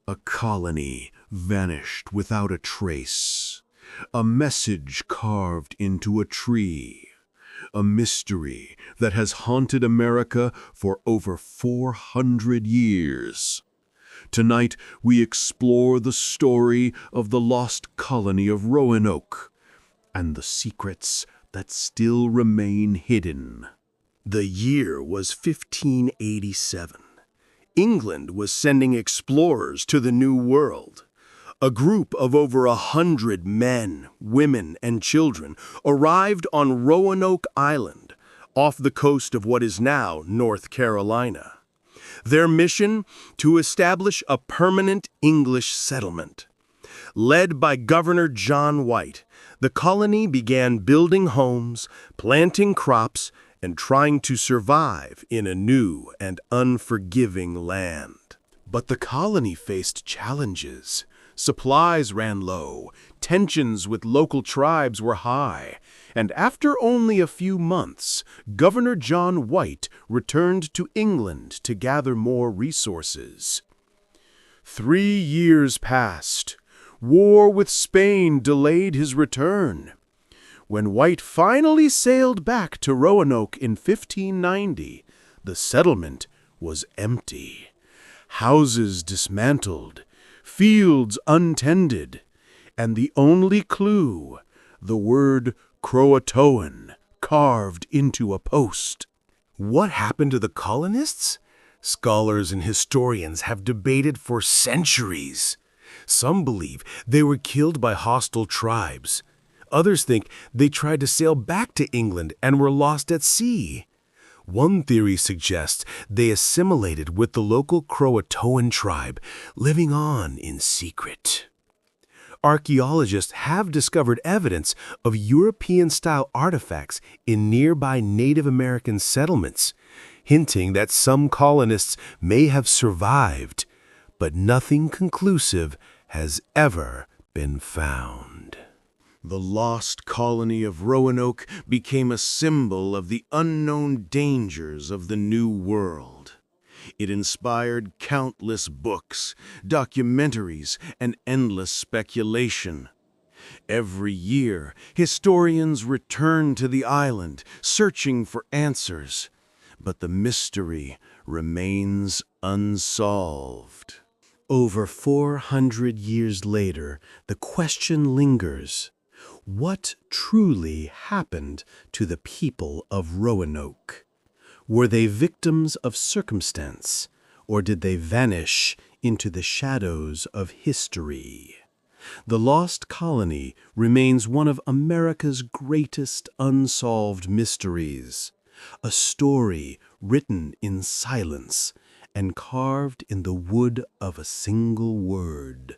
A colony vanished without a trace. A message carved into a tree. A mystery that has haunted America for over 400 years. Tonight, we explore the story of the Lost Colony of Roanoke and the secrets that still remain hidden. The year was 1587. England was sending explorers to the New World. A group of over 100 men, women, and children arrived on Roanoke Island, off the coast of what is now North Carolina. Their mission? To establish a permanent English settlement. Led by Governor John White, the colony began building homes, planting crops, and trying to survive in a new and unforgiving land. But the colony faced challenges. Supplies ran low, tensions with local tribes were high, and after only a few months, Governor John White returned to England to gather more resources. 3 years passed. War with Spain delayed his return. When White finally sailed back to Roanoke in 1590, the settlement was empty. Houses dismantled, fields untended, and the only clue, the word Croatoan, carved into a post. What happened to the colonists? Scholars and historians have debated for centuries. Some believe they were killed by hostile tribes. Others think they tried to sail back to England and were lost at sea. One theory suggests they assimilated with the local Croatoan tribe, living on in secret. Archaeologists have discovered evidence of European-style artifacts in nearby Native American settlements, hinting that some colonists may have survived, but nothing conclusive has ever been found. The Lost Colony of Roanoke became a symbol of the unknown dangers of the New World. It inspired countless books, documentaries, and endless speculation. Every year, historians return to the island, searching for answers, but the mystery remains unsolved. Over 400 years later, the question lingers. What truly happened to the people of Roanoke? Were they victims of circumstance, or did they vanish into the shadows of history? The Lost Colony remains one of America's greatest unsolved mysteries, a story written in silence and carved in the wood of a single word,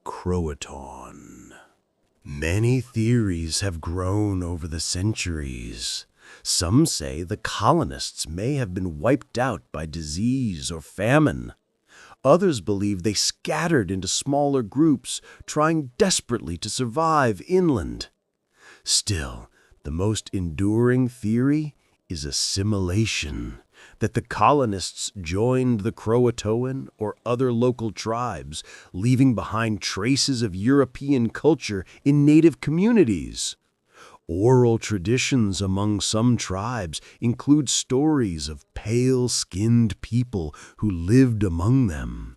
Croatoan. Many theories have grown over the centuries. Some say the colonists may have been wiped out by disease or famine. Others believe they scattered into smaller groups, trying desperately to survive inland. Still, the most enduring theory is assimilation, that the colonists joined the Croatoan or other local tribes, leaving behind traces of European culture in native communities. Oral traditions among some tribes include stories of pale-skinned people who lived among them.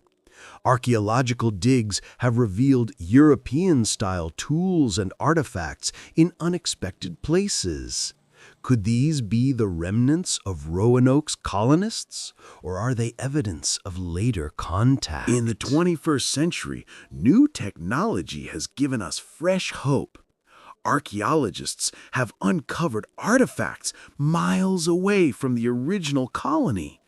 Archaeological digs have revealed European-style tools and artifacts in unexpected places. Could these be the remnants of Roanoke's colonists, or are they evidence of later contact? In the 21st century, new technology has given us fresh hope. Archaeologists have uncovered artifacts miles away from the original colony.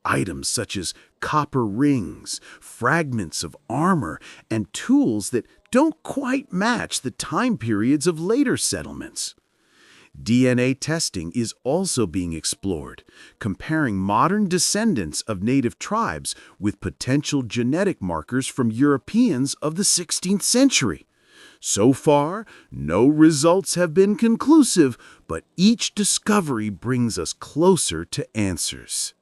Items such as copper rings, fragments of armor, and tools that don't quite match the time periods of later settlements. DNA testing is also being explored, comparing modern descendants of native tribes with potential genetic markers from Europeans of the 16th century. So far, no results have been conclusive, but each discovery brings us closer to answers.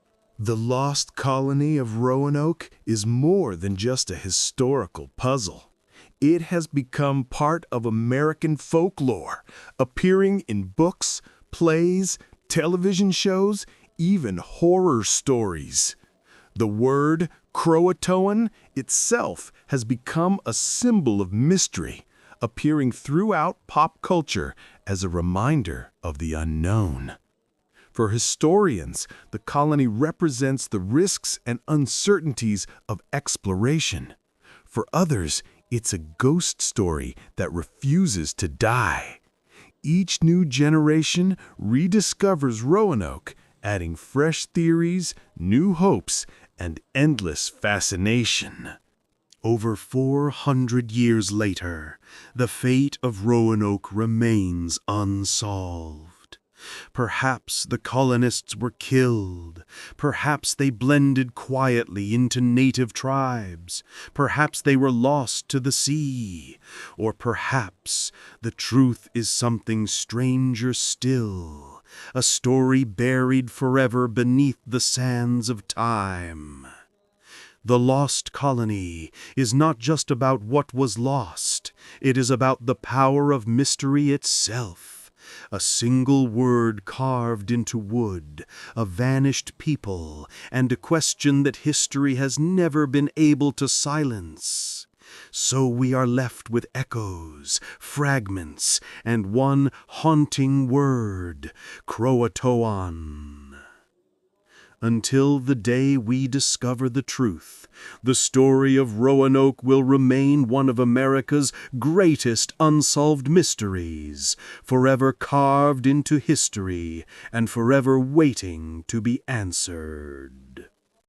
The Lost Colony of Roanoke is more than just a historical puzzle. It has become part of American folklore, appearing in books, plays, television shows, even horror stories. The word Croatoan itself has become a symbol of mystery, appearing throughout pop culture as a reminder of the unknown. For historians, the colony represents the risks and uncertainties of exploration. For others, it's a ghost story that refuses to die. Each new generation rediscovers Roanoke, adding fresh theories, new hopes, and endless fascination. Over 400 years later, the fate of Roanoke remains unsolved. Perhaps the colonists were killed. Perhaps they blended quietly into native tribes. Perhaps they were lost to the sea. Or perhaps the truth is something stranger still, a story buried forever beneath the sands of time. The Lost Colony is not just about what was lost. It is about the power of mystery itself. A single word carved into wood, a vanished people, and a question that history has never been able to silence. So we are left with echoes, fragments, and one haunting word, Croatoan. Until the day we discover the truth, the story of Roanoke will remain one of America's greatest unsolved mysteries, forever carved into history and forever waiting to be answered.